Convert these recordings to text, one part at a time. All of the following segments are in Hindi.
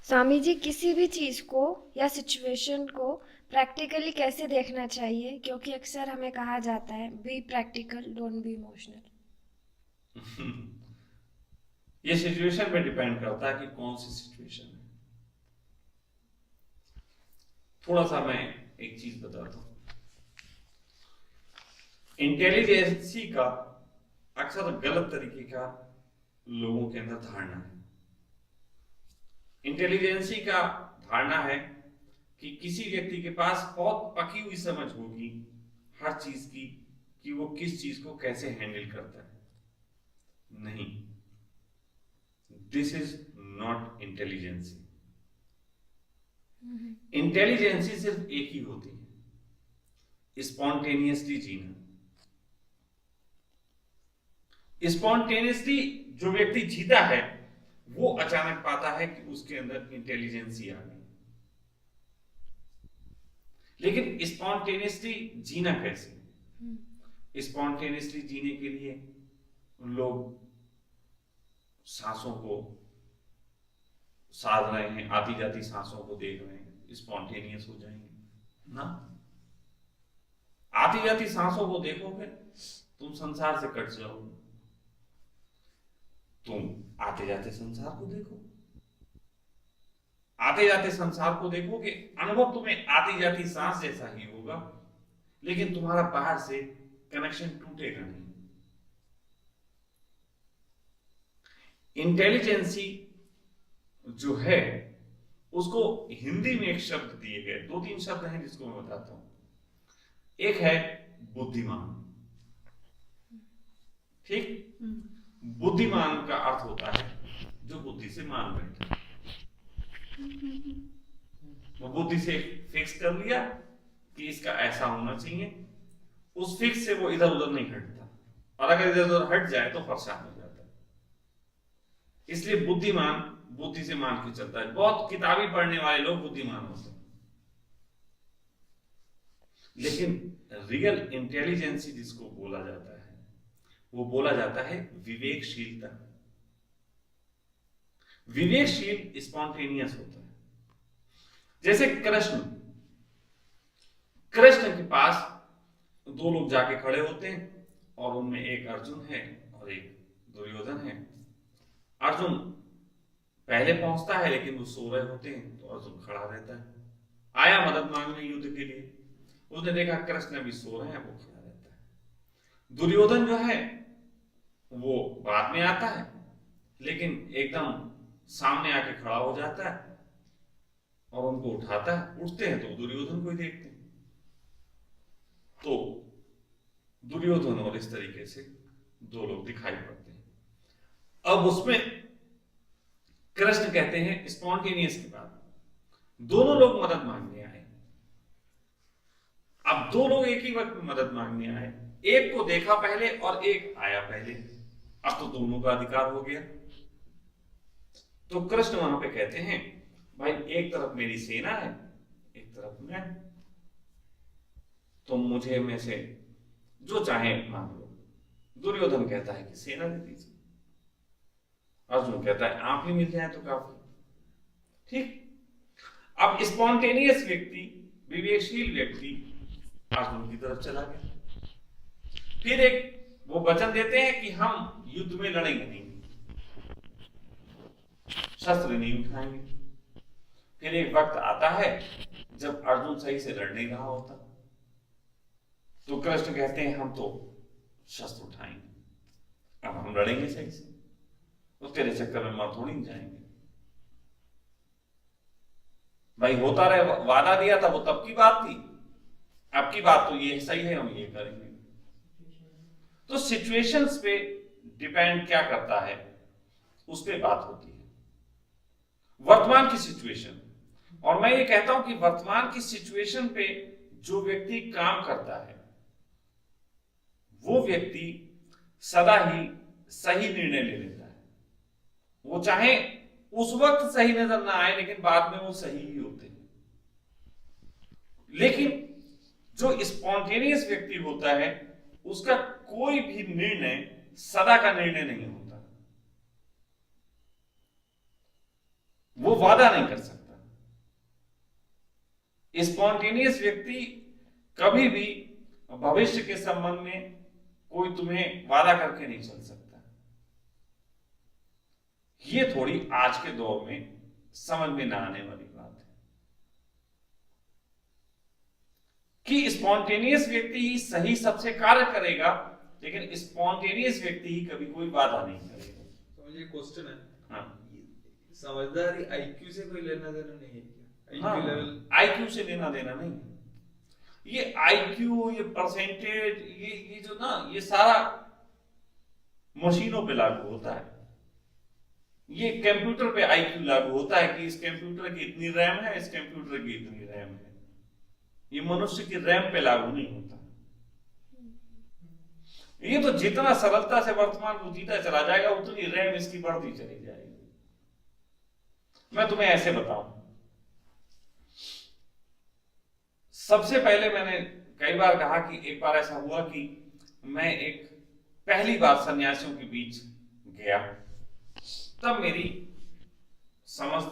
स्वामी जी, किसी भी चीज़ को या सिचुएशन को प्रैक्टिकली कैसे देखना चाहिए, क्योंकि अक्सर हमें कहा जाता है be practical don't be emotional. ये सिचुएशन पे डिपेंड करता है कि कौन सी सिचुएशन है। थोड़ा सा मैं एक चीज बताता हूँ। इंटेलिजेंसी का अक्सर गलत तरीके का लोगों के अंदर धारणा है। इंटेलिजेंसी का धारणा है कि किसी व्यक्ति के पास बहुत पकी हुई समझ होगी हर चीज की, कि वो किस चीज को कैसे हैंडल करता है। नहीं, this is not intelligence. Intelligence सिर्फ एक ही होती है, स्पॉन्टेनियसली जीना। स्पॉन्टेनियसली जो व्यक्ति जीता है वो अचानक पाता है कि उसके अंदर इंटेलिजेंसी आ गई। लेकिन स्पॉन्टेनियसली जीना कैसे? स्पॉन्टेनियसली जीने के लिए लोग सांसों को साध रहे हैं, आती जाती सांसों को देख रहे हैं, स्पॉन्टेनियस हो जाएंगे ना। आती जाती सांसों को देखोगे तुम संसार से कट जाओगे। तुम आते जाते संसार को देखो, आते जाते संसार को देखोगे, अनुभव तुम्हें आती जाती सांस जैसा ही होगा, लेकिन तुम्हारा बाहर से कनेक्शन टूटेगा नहीं। इंटेलिजेंसी जो है उसको हिंदी में एक शब्द दिए गए, दो तीन शब्द हैं जिसको मैं बताता हूं। एक है बुद्धिमान। ठीक। बुद्धिमान का अर्थ होता है जो बुद्धि से मान बैठा। वो बुद्धि से फिक्स कर लिया कि इसका ऐसा होना चाहिए, उस फिक्स से वो इधर उधर नहीं हटता, और अगर इधर उधर हट जाए तो परेशान हो जाता है। इसलिए बुद्धिमान बुद्धि से मान के चलता है। बहुत किताबी पढ़ने वाले लोग बुद्धिमान होते हैं, लेकिन रियल इंटेलिजेंसी जिसको बोला जाता है वो बोला जाता है विवेकशीलता। विवेकशील स्पॉन्टेनियस होता है। जैसे कृष्ण, कृष्ण के पास दो लोग जाके खड़े होते हैं और उनमें एक अर्जुन है और एक दुर्योधन है। अर्जुन पहले पहुंचता है लेकिन वो सो रहे होते हैं, तो अर्जुन खड़ा रहता है, आया मदद मांगने युद्ध के लिए। उसने देखा कृष्ण अभी सो रहे हैं, वो खड़ा रहता है। दुर्योधन जो है वो बाद में आता है, लेकिन एकदम सामने आके खड़ा हो जाता है और उनको उठाता है। उठते हैं तो दुर्योधन को ही देखते हैं। तो दुर्योधन और इस तरीके से दो लोग दिखाई पड़ते हैं। अब उसमें कृष्ण कहते हैं स्पॉन्टेनियस के बाद दोनों लोग मदद मांगने आए। अब दो लोग एक ही वक्त में मदद मांगने आए, एक को देखा पहले और एक आया पहले। अब तो दोनों का अधिकार हो गया। तो कृष्ण वहां पे कहते हैं भाई एक तरफ मेरी सेना है, एक तरफ मैं, तुम मुझे में से जो चाहे मांग लो। दुर्योधन कहता है कि सेना दे दीजिए। अर्जुन कहता है आप ही मिल जाए तो काफी। ठीक। अब स्पॉन्टेनियस व्यक्ति, विवेकशील व्यक्ति अर्जुन की तरफ चला गया। फिर एक वो वचन देते हैं कि हम युद्ध में लड़ेंगे नहीं, शस्त्र नहीं उठाएंगे। फिर एक वक्त आता है जब अर्जुन सही से लड़ नहीं रहा होता, तो कृष्ण कहते हैं हम तो शस्त्र उठाएंगे, अब हम लड़ेंगे सही से, तो तेरे चक्कर में मर थोड़ी जाएंगे। भाई होता रहे, वादा दिया था वो तब की बात थी, अब की बात तो ये सही है, हम ये करेंगे। तो सिचुएशंस पे डिपेंड क्या करता है, उस पर बात होती है। वर्तमान की सिचुएशन, और मैं ये कहता हूं कि वर्तमान की सिचुएशन पे जो व्यक्ति काम करता है वो व्यक्ति सदा ही सही निर्णय ले लेता है। वो चाहे उस वक्त सही नजर ना आए, लेकिन बाद में वो सही ही होते हैं। लेकिन जो स्पॉन्टेनियस व्यक्ति होता है उसका कोई भी निर्णय सदा का निर्णय नहीं होता। वो वादा नहीं कर सकता। स्पॉन्टेनियस व्यक्ति कभी भी भविष्य के संबंध में कोई तुम्हें वादा करके नहीं चल सकता। ये थोड़ी आज के दौर में समझ में ना आने वाली बात है कि स्पॉन्टेनियस व्यक्ति ही सही सबसे कार्य करेगा, लेकिन स्पॉन्टेनियस व्यक्ति ही कभी कोई वादा नहीं करेगा। समझिए क्वेश्चन है, हाँ समझदारी आईक्यू से कोई लेना देना नहीं है क्या? हाँ, आईक्यू लेवल आईक्यू से लेना देना नहीं है। ये आईक्यू, ये परसेंटेज, ये जो ना, ये सारा मशीनों पे लागू होता है। ये कंप्यूटर पे आईक्यू लागू होता है कि इस कंप्यूटर की इतनी रैम है, इस कंप्यूटर की इतनी रैम है। ये मनुष्य की रैम पे लागू नहीं होता। ये तो जितना सरलता से वर्तमान को जीता चला जाएगा, उतनी रैम इसकी बढ़ती चली जाएगी। मैं तुम्हें ऐसे बताऊं, सबसे पहले मैंने कई बार कहा कि एक बार ऐसा हुआ कि मैं एक पहली बार सन्यासियों के बीच गया। तब मेरी समझ,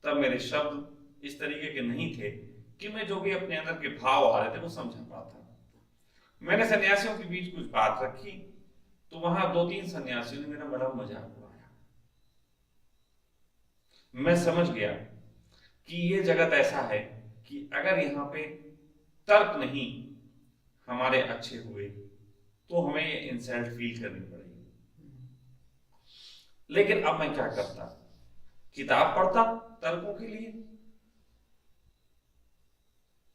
तब मेरे शब्द इस तरीके के नहीं थे कि मैं जो भी अपने अंदर के भाव आ रहे थे वो समझ पाता। मैंने सन्यासियों के बीच कुछ बात रखी, तो वहां 2-3 सन्यासियों ने मेरा बड़ा मजाक उड़ाया। मैं समझ गया कि ये जगत ऐसा है कि अगर यहाँ पे तर्क नहीं हमारे अच्छे हुए तो हमें ये इंसल्ट फील करनी पड़ेगी। लेकिन अब मैं क्या करता, किताब पढ़ता तर्कों के लिए।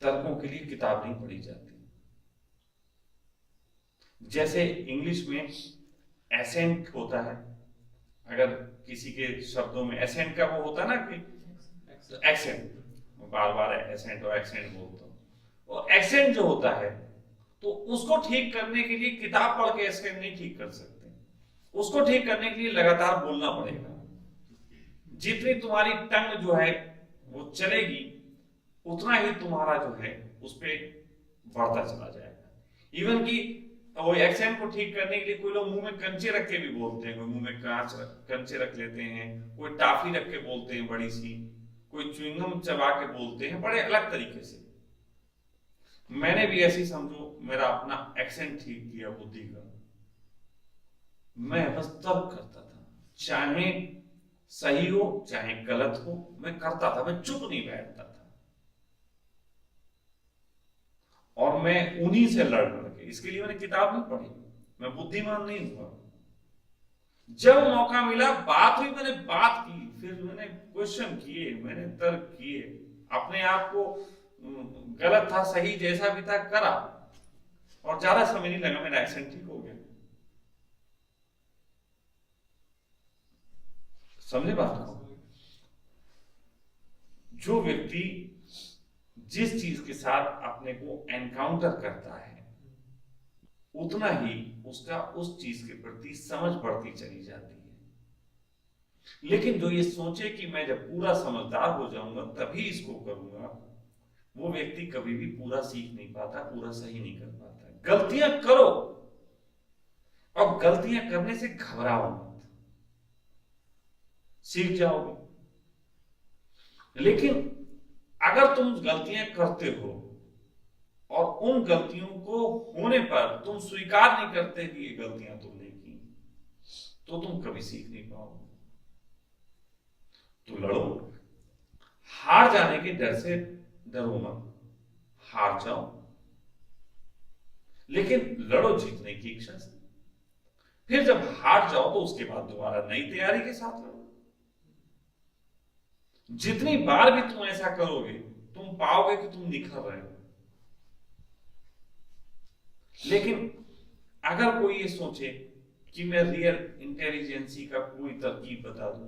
तर्कों के लिए किताब नहीं पढ़ी जाती। जैसे इंग्लिश में एसेंट होता है, अगर किसी के शब्दों में एसेंट का वो होता है ना कि एक्सेंट, बार बार एसेंट और एक्सेंट बोलता हूं, वो एक्सेंट जो होता है तो उसको ठीक करने के लिए किताब पढ़ के एसेंट नहीं ठीक कर सकते। उसको ठीक करने के लिए लगातार बोलना पड़ेगा। जितनी तुम्हारी टंग जो है वो चलेगी, उतना ही तुम्हारा जो है उस पे बढ़ता चला जाएगा। इवन कि वो एक्सेंट को ठीक करने के लिए कोई लोग मुंह में कंचे रख के भी बोलते हैं, कोई मुंह में कंचे रख लेते हैं, कोई टाफी रख के बोलते हैं बड़ी सी, कोई च्युइंगम चबा के बोलते हैं, बड़े अलग तरीके से। मैंने भी ऐसे ही समझो मेरा अपना एक्सेंट ठीक किया बुद्धि का। मैं बस तब करता था, चाहे सही हो चाहे गलत हो, मैं करता था, मैं चुप नहीं बैठता था। और मैं उन्हीं से लड़ के, इसके लिए मैंने किताब नहीं पढ़ी, मैं बुद्धिमान नहीं हुआ। जब मौका मिला, बात हुई, मैंने बात की, फिर मैंने क्वेश्चन किए, मैंने तर्क किए, अपने आप को गलत था सही जैसा भी था करा, और ज्यादा समय नहीं लगा, मेरा एक्सेंट ठीक हो गया। समझे बात को? जो व्यक्ति जिस चीज के साथ अपने को एनकाउंटर करता है, उतना ही उसका उस चीज के प्रति समझ बढ़ती चली जाती है। लेकिन जो ये सोचे कि मैं जब पूरा समझदार हो जाऊंगा तभी इसको करूंगा, वो व्यक्ति कभी भी पूरा सीख नहीं पाता, पूरा सही नहीं कर पाता। गलतियां करो, और गलतियां करने से घबराओ मत, सीख जाओगे। लेकिन अगर तुम गलतियां करते हो और उन गलतियों को होने पर तुम स्वीकार नहीं करते कि ये गलतियां तुमने की, तो तुम कभी सीख नहीं पाओगे। तो लड़ो, हार जाने के डर से डरो मत, हार जाओ, लेकिन लड़ो जीतने की इच्छा से। फिर जब हार जाओ तो उसके बाद दोबारा नई तैयारी के साथ लड़ो। जितनी बार भी तुम ऐसा करोगे, तुम पाओगे कि तुम निखर रहे हो। लेकिन अगर कोई ये सोचे कि मैं रियल इंटेलिजेंसी का कोई तरकीब बता दूं,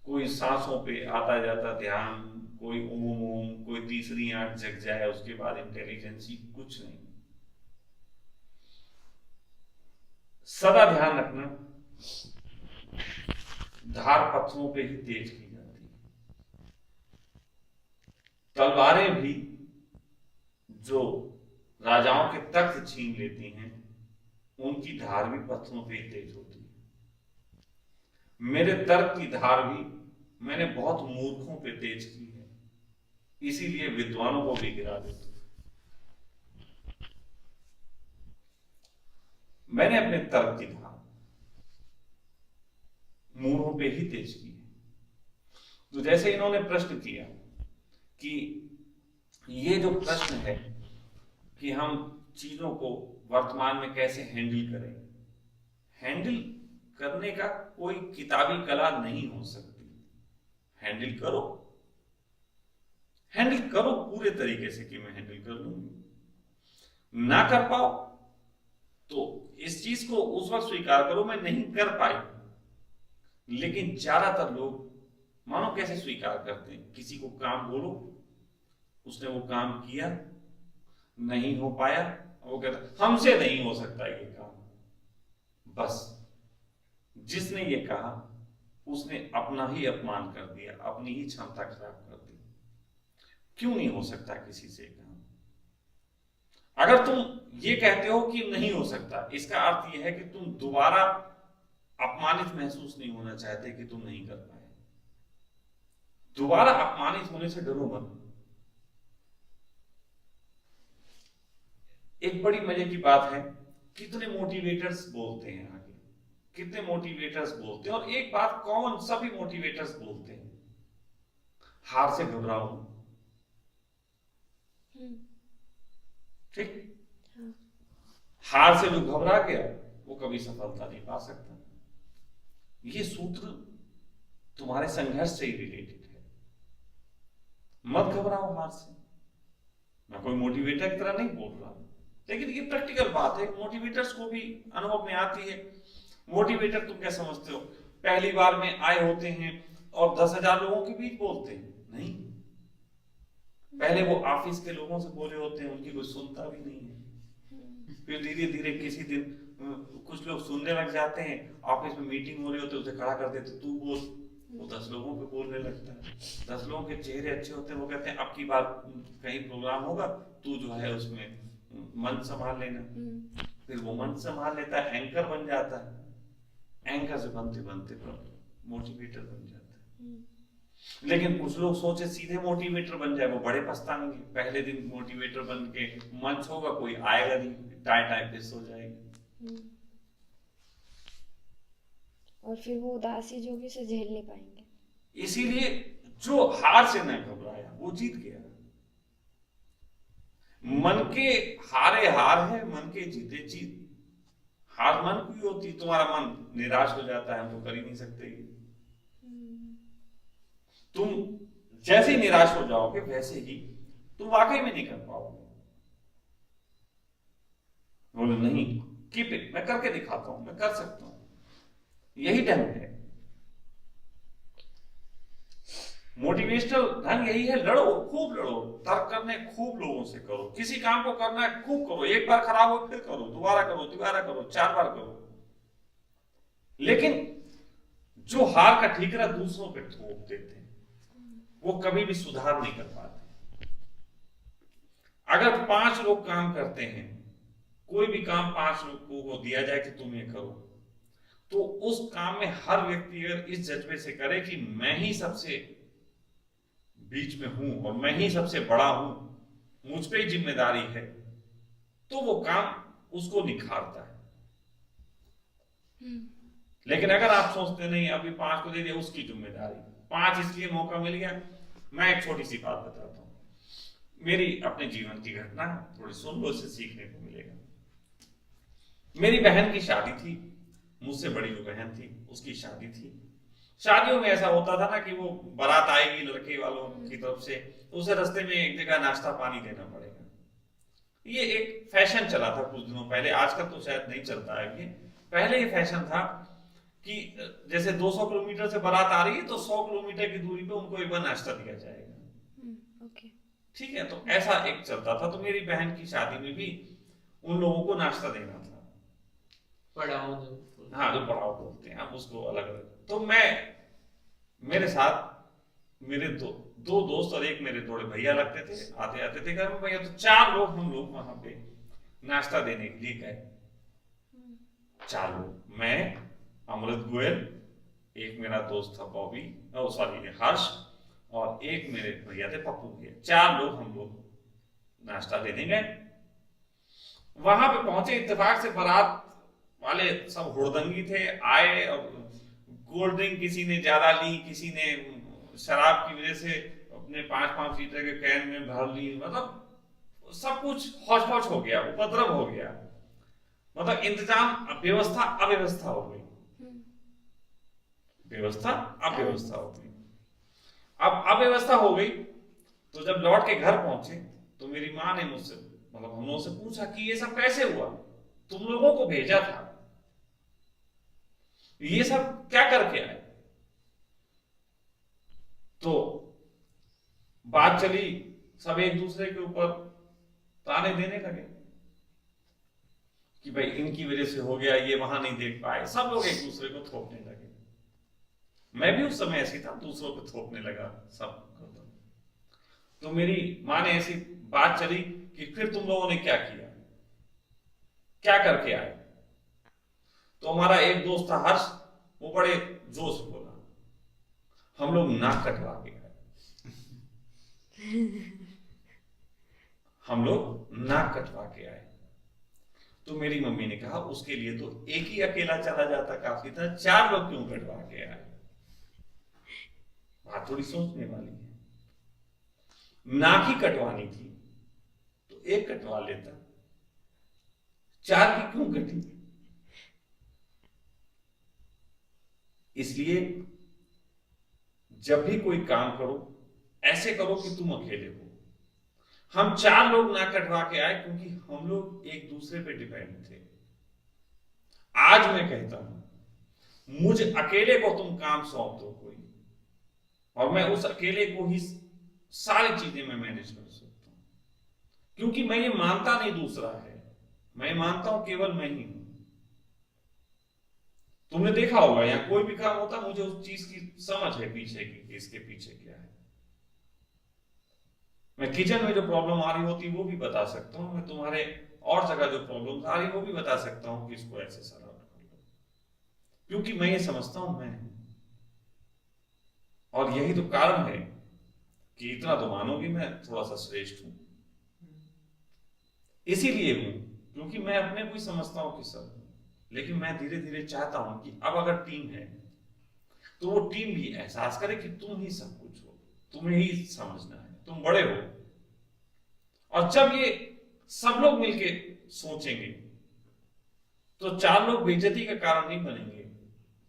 कोई सांसों पे आता जाता ध्यान, कोई ओम ओम, कोई तीसरी आंख जग जाए उसके बाद इंटेलिजेंसी, कुछ नहीं। सदा ध्यान रखना, धार पत्थरों पे ही तेज की जाती है। तलवारें भी जो राजाओं के तख्त छीन लेती हैं, उनकी धार भी पत्थरों पे ही तेज होती है। मेरे तर्क की धार भी मैंने बहुत मूर्खों पे तेज की है, इसीलिए विद्वानों को भी गिरा देता हूं। मैंने अपने तर्क की धार मूढ़ों पे ही तेज की है। तो जैसे इन्होंने प्रश्न किया कि ये जो प्रश्न है कि हम चीजों को वर्तमान में कैसे हैंडल करें, हैंडल करने का कोई किताबी कला नहीं हो सकती। हैंडल करो, हैंडल करो पूरे तरीके से कि मैं हैंडल कर लूंगी। ना कर पाओ तो इस चीज को उस वक्त स्वीकार करो मैं नहीं कर पाई। लेकिन ज्यादातर लोग मानो कैसे स्वीकार करते हैं, किसी को काम बोलो, उसने वो काम किया, नहीं हो पाया, वो कहता हमसे नहीं हो सकता ये काम। बस जिसने ये कहा उसने अपना ही अपमान कर दिया, अपनी ही क्षमता खराब कर दी। क्यों नहीं हो सकता किसी से काम? अगर तुम ये कहते हो कि नहीं हो सकता, इसका अर्थ यह है कि तुम दोबारा अपमानित महसूस नहीं होना चाहते कि तुम नहीं कर पाए। दोबारा अपमानित होने से डरो मत। एक बड़ी मजे की बात है, कितने मोटिवेटर्स बोलते हैं आगे, कितने मोटिवेटर्स बोलते हैं, और एक बात कॉमन सभी मोटिवेटर्स बोलते हैं, हार से घबराओ। ठीक, हार से जो घबरा गया वो कभी सफलता नहीं पा सकता। ये सूत्र तुम्हारे संघर्ष से ही रिलेटेड है। मत घबराओ हार से। मैं कोई मोटिवेटर की तरह नहीं बोल रहा, लेकिन ये प्रैक्टिकल बात है, मोटिवेटर्स को भी अनुभव में आती है। मोटिवेटर तुम क्या समझते हो, पहली बार में आए होते हैं और 10,000 लोगों के बीच बोलते हैं? नहीं, पहले वो ऑफिस के लोगों से बोले होते हैं, उनकी कोई सुनता भी नहीं है। फिर धीरे धीरे किसी दिन कुछ लोग सुनने लग जाते हैं, ऑफिस में मीटिंग हो रही होती है उसे खड़ा कर देते, तू बोल, वो 10 लोगों पे बोलने लगता है। 10 लोगों के चेहरे अच्छे होते हैं, वो कहते हैं अब की बार कहीं प्रोग्राम होगा तू जो है उसमें मंच संभाल लेना। फिर वो मंच संभाल लेता है, एंकर बन जाता है, एंकर से बनते बनते मोटिवेटर बन जाता है। लेकिन कुछ लोग सोचे सीधे मोटिवेटर बन जाए, वो बड़े पछताएंगे। पहले दिन मोटिवेटर बन के मंच होगा, कोई आएगा नहीं, टाई टाई पे सो जाएगा। और फिर वो उदासी जो भी से झेल नहीं पाएंगे। इसीलिए जो हार से न घबराया वो जीत गया। मन के हारे हार है, मन के जीते जीत। हार मन की होती, तुम्हारा मन निराश हो जाता है, हम तो कर ही नहीं सकते। तुम जैसे ही निराश हो जाओगे वैसे ही तुम वाकई में नहीं कर पाओगे। बोले नहीं, कीप इट, मैं करके दिखाता हूं, मैं कर सकता हूं। यही ढंग है, मोटिवेशनल ढंग यही है। लड़ो, खूब लड़ो, तर्क करने खूब लोगों से करो। किसी काम को करना है खूब करो, एक बार खराब हो फिर करो, दोबारा करो, दोबारा करो, 4 बार करो। लेकिन जो हार का ठीकरा दूसरों पे थोप देते हैं वो कभी भी सुधार नहीं कर पाते। अगर 5 लोग काम करते हैं, कोई भी काम 5 लोगों को दिया जाए कि तुम ये करो, तो उस काम में हर व्यक्ति अगर इस जज्बे से करे कि मैं ही सबसे बीच में हूं और मैं ही सबसे बड़ा हूं, मुझ पे ही जिम्मेदारी है, तो वो काम उसको निखारता है। लेकिन अगर आप सोचते नहीं अभी 5 को दे दिया उसकी जिम्मेदारी, 5 इसलिए मौका मिल गया। मैं एक छोटी सी बात बताता हूं, मेरी अपने जीवन की घटना, थोड़ी सुन लो, इससे सीखने को मिलेगा। मेरी बहन की शादी थी, मुझसे बड़ी जो बहन थी उसकी शादी थी। शादियों में ऐसा होता था ना कि वो बारात आएगी लड़के वालों की तरफ से, तो उसे रास्ते में एक जगह नाश्ता पानी देना पड़ेगा। ये एक फैशन चला था कुछ दिनों पहले, आजकल तो शायद नहीं चलता है ये। पहले ये फैशन था कि जैसे 200 किलोमीटर से बारात आ रही है तो 100 किलोमीटर की दूरी पे उनको एक बार नाश्ता दिया जाएगा। ओके, ठीक है, तो ऐसा एक चलता था। तो मेरी बहन की शादी में भी उन लोगों को नाश्ता देना था, पड़ाव। हाँ जो पड़ाव बोलते हैं, आप उसको अलग अलग। तो मैं, मेरे साथ मेरे दो दोस्त और एक मेरे थोड़े भैया लगते थे, आते आते थे घर में भैया। तो 4 लोग हम लोग वहां पे नाश्ता देने के लिए गए। 4 लोग, मैं, अमृत गोयल, एक मेरा दोस्त था बॉबी, सॉरी हर्ष, और एक मेरे भैया थे पप्पू के। 4 लोग हम लोग नाश्ता लेने गए। वहां पे पहुंचे, इत्तेफाक से बारात वाले सब हुड़दंगी थे, आए और कोल्ड ड्रिंक किसी ने ज्यादा ली, किसी ने शराब की वजह से अपने 5-5 लीटर के कैन में भर ली। मतलब सब कुछ हौच पौच हो गया, उपद्रव हो गया। मतलब इंतजाम, व्यवस्था अव्यवस्था हो गई, व्यवस्था अव्यवस्था हो गई। अब अव्यवस्था हो गई तो जब लौट के घर पहुंचे तो मेरी माँ ने मुझसे, मतलब हम लोगों से पूछा कि ये सब कैसे हुआ, तुम लोगों को भेजा था, ये सब क्या करके आए। तो बात चली, सब एक दूसरे के ऊपर ताने देने लगे कि भाई इनकी वजह से हो गया, ये वहां नहीं देख पाए। सब लोग एक दूसरे को थोपने लगे। मैं भी उस समय ऐसी था, दूसरों को थोपने लगा सब। तो मेरी माँ ने ऐसी बात चली कि फिर तुम लोगों ने क्या किया, क्या करके आए। तो हमारा एक दोस्त था हर्ष, वो बड़े जोश में बोला, हम लोग नाक कटवा के आए। हम लोग नाक कटवा के आए। तो मेरी मम्मी ने कहा उसके लिए तो एक ही अकेला चला जाता काफी था, 4 लोग क्यों कटवा के आए। बात थोड़ी सोचने वाली है। नाक ही कटवानी थी तो एक कटवा लेता, 4 की क्यों कटी। इसलिए जब भी कोई काम करो ऐसे करो कि तुम अकेले हो। हम 4 लोग ना कटवा के आए क्योंकि हम लोग एक दूसरे पे डिपेंड थे। आज मैं कहता हूं मुझ अकेले को तुम काम सौंप दो कोई, और मैं उस अकेले को ही सारी चीजें मैं मैनेज कर सकता हूं, क्योंकि मैं ये मानता नहीं दूसरा है, मैं मानता हूं केवल मैं ही हूं। तुमने देखा होगा यहाँ कोई भी काम होता, मुझे उस चीज की समझ है पीछे की, इसके पीछे क्या है। मैं किचन में जो प्रॉब्लम आ रही होती वो भी बता सकता हूं, मैं तुम्हारे और जगह जो प्रॉब्लम आ रही वो भी बता सकता हूं कि इसको ऐसे सॉल्व कर लो, क्योंकि मैं ये समझता हूं मैं हूं। और यही तो कारण है कि इतना तो मानोगी मैं थोड़ा सा श्रेष्ठ हूं। इसीलिए हूं क्योंकि मैं अपने को ही समझता हूं कि सब हूं। लेकिन मैं धीरे धीरे चाहता हूं कि अब अगर टीम है तो वो टीम भी एहसास करे कि तुम ही सब कुछ हो, तुम्हें ही समझना है, तुम बड़े हो। और जब ये सब लोग मिलके सोचेंगे तो 4 लोग बेइज्जती का कारण नहीं बनेंगे,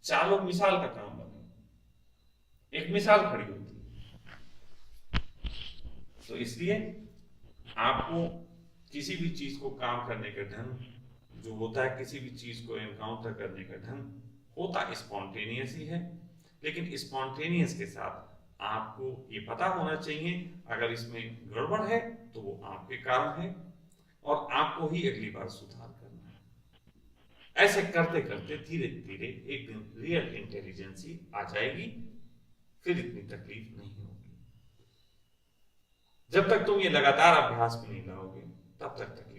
4 लोग मिसाल का काम बनेंगे, एक मिसाल खड़ी होती है। तो इसलिए आपको किसी भी चीज को काम करने का ढंग जो होता है, किसी भी चीज को एनकाउंटर करने का ढंग होता स्पॉन्टेनियस ही है। लेकिन स्पॉन्टेनियस के साथ आपको ये पता होना चाहिए अगर इसमें गड़बड़ है तो वो आपके कारण है और आपको ही अगली बार सुधार करना है। ऐसे करते करते धीरे धीरे एक दिन रियल इंटेलिजेंसी आ जाएगी, फिर इतनी तकलीफ नहीं होगी। जब तक तुम ये लगातार अभ्यास में नहीं लाओगे तब तक तकलीफ